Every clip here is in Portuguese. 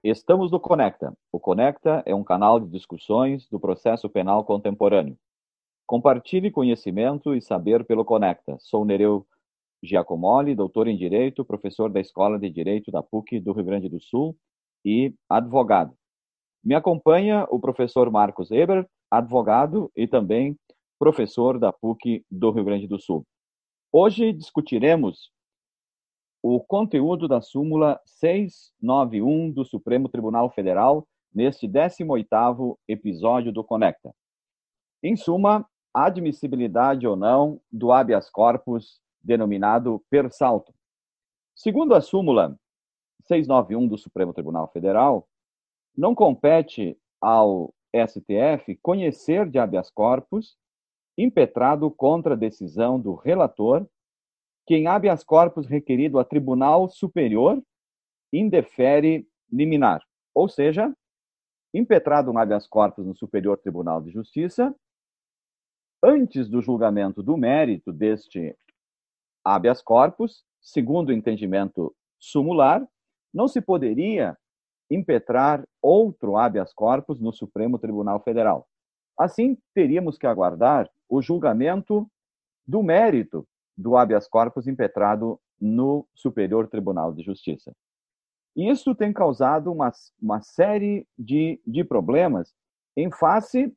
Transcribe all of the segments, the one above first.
Estamos no Conecta. O Conecta é um canal de discussões do processo penal contemporâneo. Compartilhe conhecimento e saber pelo Conecta. Sou Nereu Giacomoli, doutor em Direito, professor da Escola de Direito da PUC do Rio Grande do Sul e advogado. Me acompanha o professor Marcos Ebert, advogado e também professor da PUC do Rio Grande do Sul. Hoje discutiremos o conteúdo da súmula 691 do Supremo Tribunal Federal neste 18º episódio do Conecta. Em suma, a admissibilidade ou não do habeas corpus denominado per saltum. Segundo a súmula 691 do Supremo Tribunal Federal, não compete ao STF conhecer de habeas corpus impetrado contra a decisão do relator que em habeas corpus requerido a Tribunal Superior indefere liminar, ou seja, impetrado um habeas corpus no Superior Tribunal de Justiça, antes do julgamento do mérito deste habeas corpus, segundo o entendimento sumular, não se poderia impetrar outro habeas corpus no Supremo Tribunal Federal. Assim, teríamos que aguardar o julgamento do mérito do habeas corpus impetrado no Superior Tribunal de Justiça. E isso tem causado uma série de problemas em face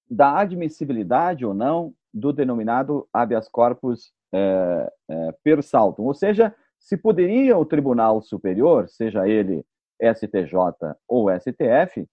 da admissibilidade ou não do denominado habeas corpus per saltum, ou seja, se poderia o Tribunal Superior, seja ele STJ ou STF,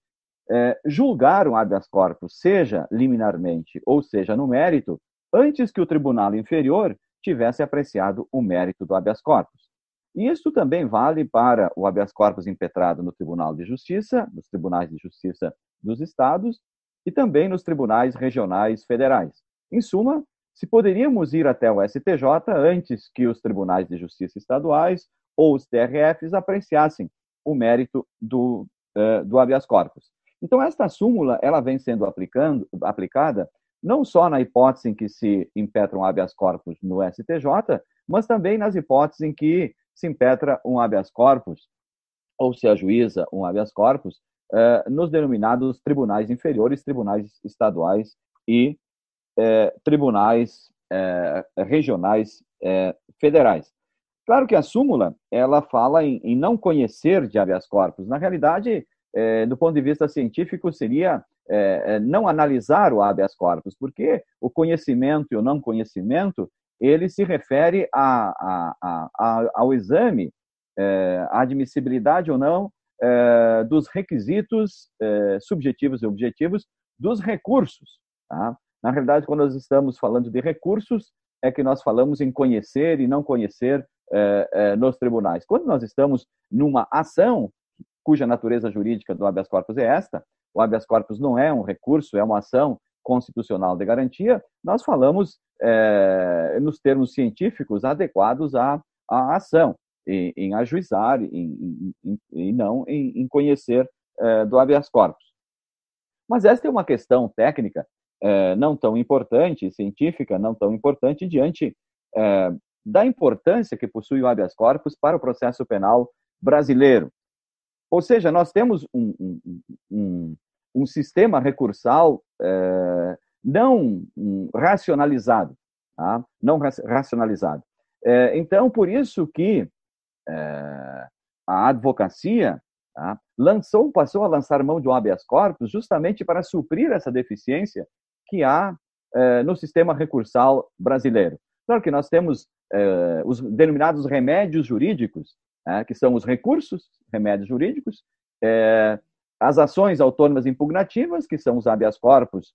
julgar um habeas corpus, seja liminarmente ou seja no mérito, antes que o Tribunal Inferior tivesse apreciado o mérito do habeas corpus. E isso também vale para o habeas corpus impetrado no Tribunal de Justiça, nos Tribunais de Justiça dos Estados e também nos Tribunais Regionais Federais. Em suma, se poderíamos ir até o STJ antes que os Tribunais de Justiça Estaduais ou os TRFs apreciassem o mérito do habeas corpus. Então, esta súmula ela vem sendo aplicada não só na hipótese em que se impetra um habeas corpus no STJ, mas também nas hipóteses em que se impetra um habeas corpus ou se ajuiza um habeas corpus nos denominados tribunais inferiores, tribunais estaduais e tribunais regionais federais. Claro que a súmula ela fala em não conhecer de habeas corpus. Na realidade, do ponto de vista científico, seria não analisar o habeas corpus, porque o conhecimento e o não conhecimento, ele se refere ao exame, à admissibilidade ou não dos requisitos subjetivos e objetivos dos recursos. Tá? Na realidade, quando nós estamos falando de recursos, é que nós falamos em conhecer e não conhecer nos tribunais. Quando nós estamos numa ação cuja natureza jurídica do habeas corpus é esta, o habeas corpus não é um recurso, é uma ação constitucional de garantia, nós falamos nos termos científicos adequados à ação, em ajuizar e não em conhecer do habeas corpus. Mas esta é uma questão técnica não tão importante, científica não tão importante, diante da importância que possui o habeas corpus para o processo penal brasileiro. Ou seja, nós temos um sistema recursal não racionalizado. Tá? Não racionalizado. Então, por isso que a advocacia passou a lançar mão de um habeas corpus justamente para suprir essa deficiência que há no sistema recursal brasileiro. Claro que nós temos os denominados remédios jurídicos, que são os recursos, remédios jurídicos, as ações autônomas impugnativas, que são os habeas corpus,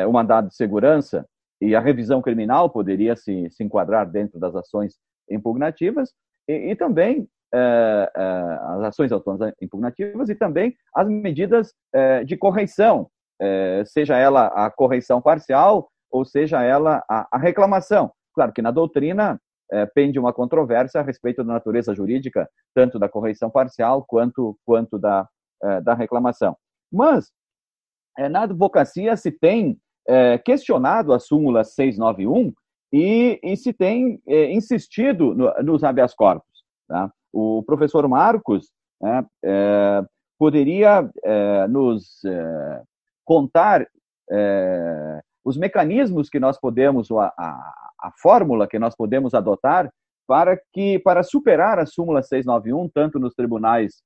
o mandado de segurança e a revisão criminal poderia se enquadrar dentro das ações impugnativas, e também as ações autônomas impugnativas e também as medidas de correição, seja ela a correição parcial ou seja ela a reclamação. Claro que na doutrina pende uma controvérsia a respeito da natureza jurídica, tanto da correição parcial quanto da reclamação. Mas, na advocacia se tem questionado a súmula 691 e se tem insistido nos habeas corpus. Tá? O professor Marcos né? Poderia nos contar os mecanismos que nós podemos, a fórmula que nós podemos adotar para superar a súmula 691, tanto nos tribunais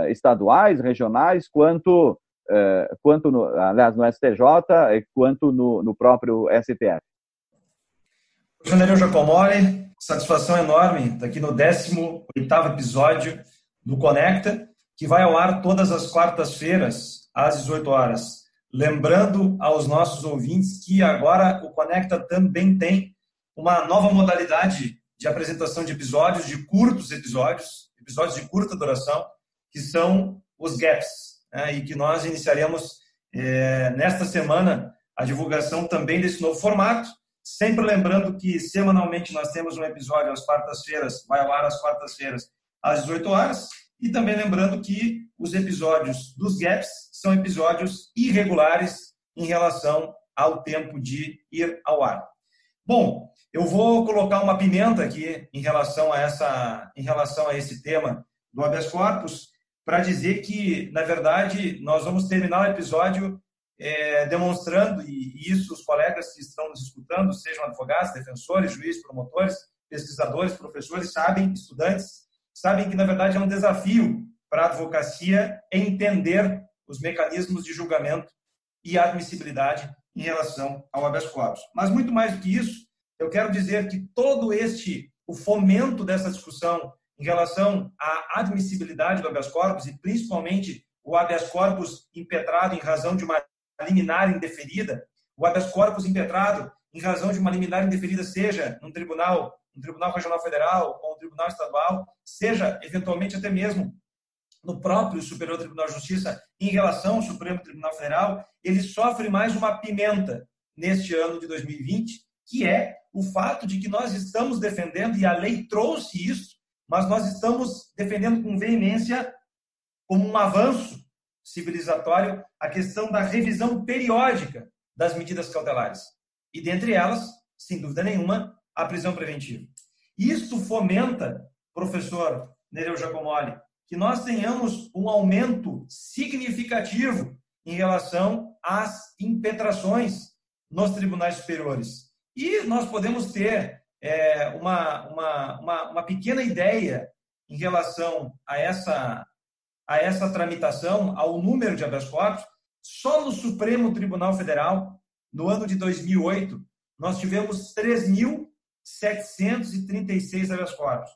estaduais, regionais, quanto no STJ, quanto no próprio STF. Professor Nereu Giacomoli, satisfação enorme estar aqui no 18º episódio do Conecta, que vai ao ar todas as quartas-feiras, às 18 horas. Lembrando aos nossos ouvintes que agora o Conecta também tem uma nova modalidade de apresentação de episódios, de curtos episódios de curta duração, que são os GAPs, né, e que nós iniciaremos nesta semana a divulgação também desse novo formato, sempre lembrando que semanalmente nós temos um episódio às quartas-feiras, vai ao ar às quartas-feiras às 18 horas, e também lembrando que os episódios dos GAPs são episódios irregulares em relação ao tempo de ir ao ar. Bom, eu vou colocar uma pimenta aqui em relação a esse tema do habeas corpus, para dizer que, na verdade, nós vamos terminar o episódio demonstrando, e isso os colegas que estão nos escutando, sejam advogados, defensores, juízes, promotores, pesquisadores, professores, estudantes, sabem que, na verdade, é um desafio para a advocacia entender os mecanismos de julgamento e admissibilidade em relação ao habeas corpus. Mas, muito mais do que isso, eu quero dizer que o fomento dessa discussão em relação à admissibilidade do habeas corpus, e principalmente o habeas corpus impetrado em razão de uma liminar indeferida, o habeas corpus impetrado em razão de uma liminar indeferida, seja num tribunal regional federal ou um tribunal estadual, seja eventualmente até mesmo no próprio Superior Tribunal de Justiça em relação ao Supremo Tribunal Federal, ele sofre mais uma pimenta neste ano de 2020, que é o fato de que nós estamos defendendo, e a lei trouxe isso, mas nós estamos defendendo com veemência, como um avanço civilizatório, a questão da revisão periódica das medidas cautelares. E dentre elas, sem dúvida nenhuma, a prisão preventiva. Isso fomenta, professor Nereu Giacomoli, que nós tenhamos um aumento significativo em relação às impetrações nos tribunais superiores. E nós podemos ter uma pequena ideia em relação a essa tramitação, ao número de habeas corpus. Só no Supremo Tribunal Federal, no ano de 2008, nós tivemos 3.736 habeas corpus.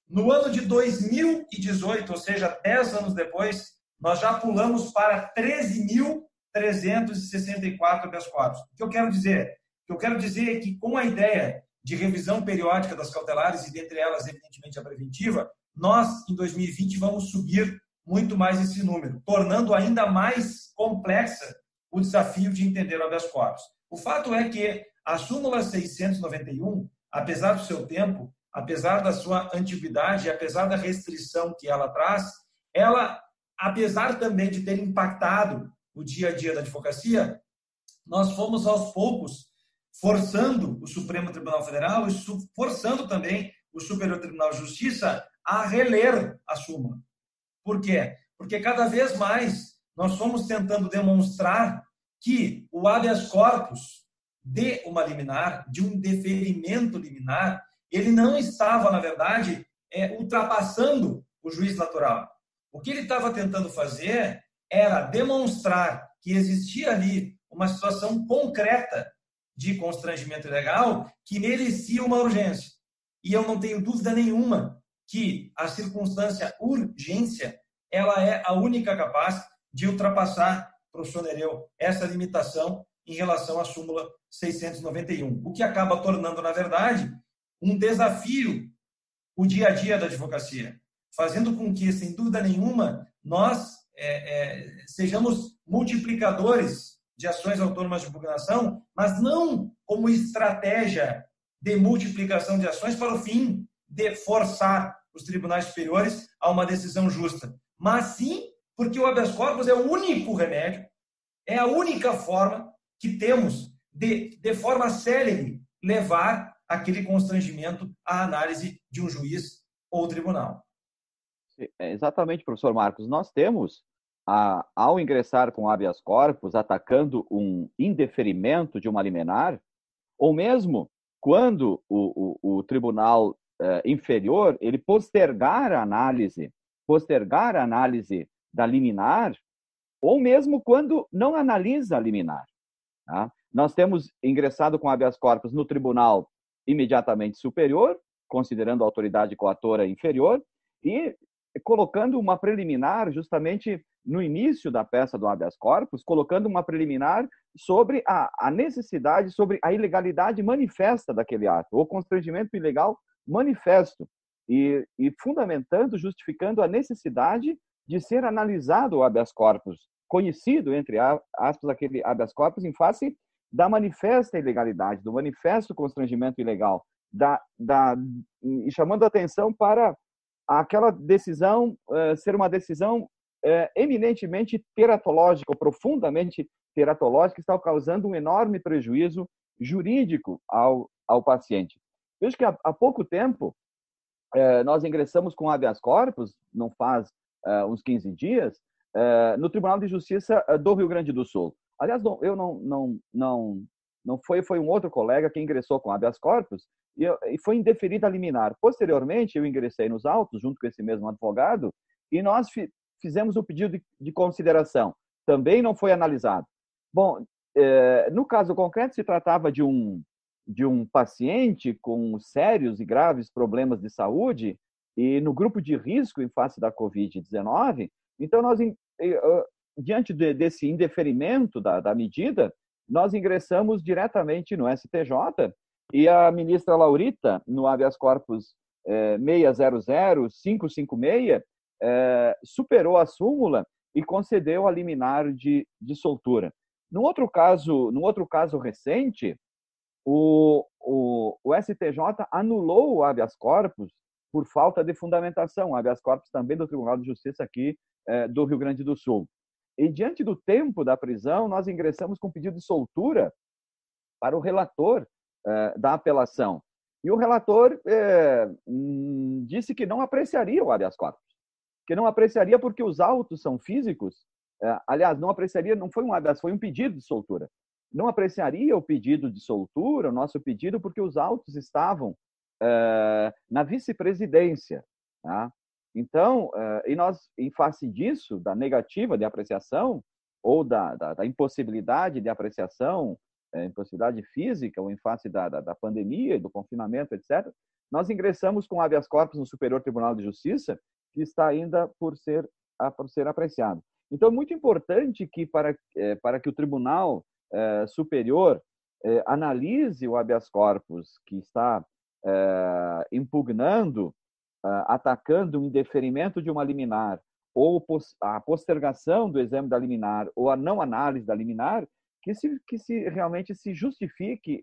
No ano de 2018, ou seja, 10 anos depois, nós já pulamos para 13.364 habeas corpus. O que eu quero dizer? O que eu quero dizer é que, com a ideia de revisão periódica das cautelares, e dentre elas, evidentemente, a preventiva, nós, em 2020, vamos subir muito mais esse número, tornando ainda mais complexa o desafio de entender o habeas corpus. O fato é que a súmula 691, apesar do seu tempo, apesar da sua antiguidade, apesar da restrição que ela traz, ela, apesar também de ter impactado o dia a dia da advocacia, nós fomos aos poucos forçando o Supremo Tribunal Federal e forçando também o Superior Tribunal de Justiça a reler a súmula. Por quê? Porque cada vez mais nós fomos tentando demonstrar que o habeas corpus de uma liminar, de um deferimento liminar, ele não estava, na verdade, ultrapassando o juiz natural. O que ele estava tentando fazer era demonstrar que existia ali uma situação concreta de constrangimento ilegal que merecia uma urgência. E eu não tenho dúvida nenhuma que a circunstância urgência, ela é a única capaz de ultrapassar, professor Nereu, essa limitação em relação à súmula 691, o que acaba tornando, na verdade, um desafio o dia a dia da advocacia, fazendo com que, sem dúvida nenhuma, nós sejamos multiplicadores de ações autônomas de impugnação, mas não como estratégia de multiplicação de ações para o fim de forçar os tribunais superiores a uma decisão justa, mas sim porque o habeas corpus é o único remédio, é a única forma que temos de forma célere, levar aquele constrangimento à análise de um juiz ou tribunal. Exatamente, professor Marcos. Nós temos, ao ingressar com habeas corpus, atacando um indeferimento de uma liminar, ou mesmo quando o tribunal inferior ele postergar a análise da liminar, ou mesmo quando não analisa a liminar. Tá? Nós temos ingressado com habeas corpus no tribunal imediatamente superior, considerando a autoridade coatora inferior, e colocando uma preliminar justamente no início da peça do habeas corpus, colocando uma preliminar sobre a necessidade, sobre a ilegalidade manifesta daquele ato, ou constrangimento ilegal manifesto, e fundamentando, justificando a necessidade de ser analisado o habeas corpus, conhecido, entre aspas, aquele habeas corpus em face da manifesta ilegalidade, do manifesto constrangimento ilegal, e chamando a atenção para aquela decisão ser uma decisão eminentemente teratológica, ou profundamente teratológica, que está causando um enorme prejuízo jurídico ao paciente. Vejo que há pouco tempo nós ingressamos com habeas corpus, não faz uns 15 dias, no Tribunal de Justiça do Rio Grande do Sul. Aliás, eu não foi um outro colega que ingressou com habeas corpus e foi indeferida a liminar. Posteriormente, eu ingressei nos autos, junto com esse mesmo advogado, e nós fizemos o pedido de consideração. Também não foi analisado. Bom, no caso concreto, se tratava de um paciente com sérios e graves problemas de saúde e no grupo de risco em face da Covid-19. Então, nós, diante desse indeferimento da medida, nós ingressamos diretamente no STJ e a ministra Laurita, no habeas corpus 600-556, superou a súmula e concedeu a liminar de soltura. Num outro caso recente, o STJ anulou o habeas corpus por falta de fundamentação, o habeas corpus também do Tribunal de Justiça aqui do Rio Grande do Sul. E diante do tempo da prisão, nós ingressamos com pedido de soltura para o relator da apelação. E o relator disse que não apreciaria o habeas corpus, que não apreciaria porque os autos são físicos. Aliás, não apreciaria, não foi um habeas, foi um pedido de soltura. Não apreciaria o pedido de soltura, o nosso pedido, porque os autos estavam na vice-presidência. Tá? Então, e nós, em face disso, da negativa de apreciação, ou da impossibilidade de apreciação, impossibilidade física, ou em face da pandemia, do confinamento, etc., nós ingressamos com habeas corpus no Superior Tribunal de Justiça, que está ainda por ser apreciado. Então, é muito importante que, para que o Tribunal Superior analise o habeas corpus que está impugnando, atacando o indeferimento de uma liminar, ou a postergação do exame da liminar, ou a não análise da liminar, que realmente se justifique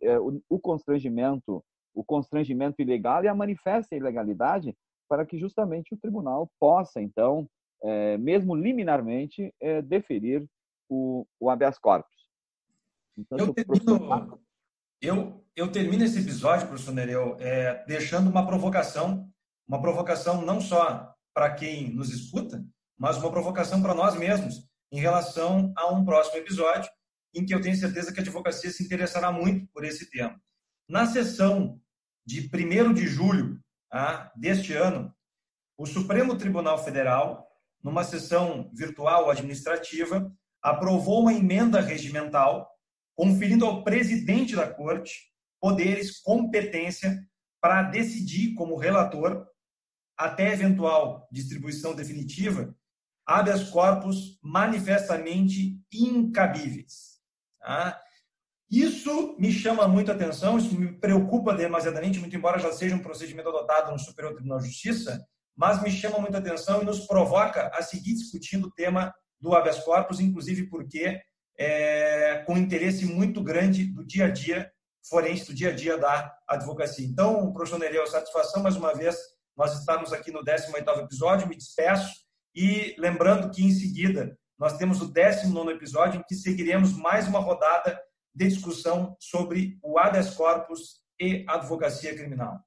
o constrangimento ilegal e a manifesta ilegalidade, para que justamente o tribunal possa, então, mesmo liminarmente, deferir o habeas corpus. Então, eu termino esse episódio, professor Nereu, deixando uma provocação não só para quem nos escuta, mas uma provocação para nós mesmos, em relação a um próximo episódio, em que eu tenho certeza que a advocacia se interessará muito por esse tema. Na sessão de 1º de julho deste ano, o Supremo Tribunal Federal, numa sessão virtual administrativa, aprovou uma emenda regimental conferindo ao presidente da Corte poderes, competência para decidir como relator, até eventual distribuição definitiva, habeas corpus manifestamente incabíveis. Tá? Isso me chama muito a atenção, isso me preocupa demasiadamente, muito embora já seja um procedimento adotado no Superior Tribunal de Justiça, mas me chama muito a atenção e nos provoca a seguir discutindo o tema do habeas corpus, inclusive porque com interesse muito grande do dia a dia forense, do dia a dia da advocacia. Então, professor Nereu, satisfação mais uma vez nós estamos aqui no 18º episódio, me despeço e lembrando que em seguida nós temos o 19º episódio em que seguiremos mais uma rodada de discussão sobre o habeas corpus e advocacia criminal.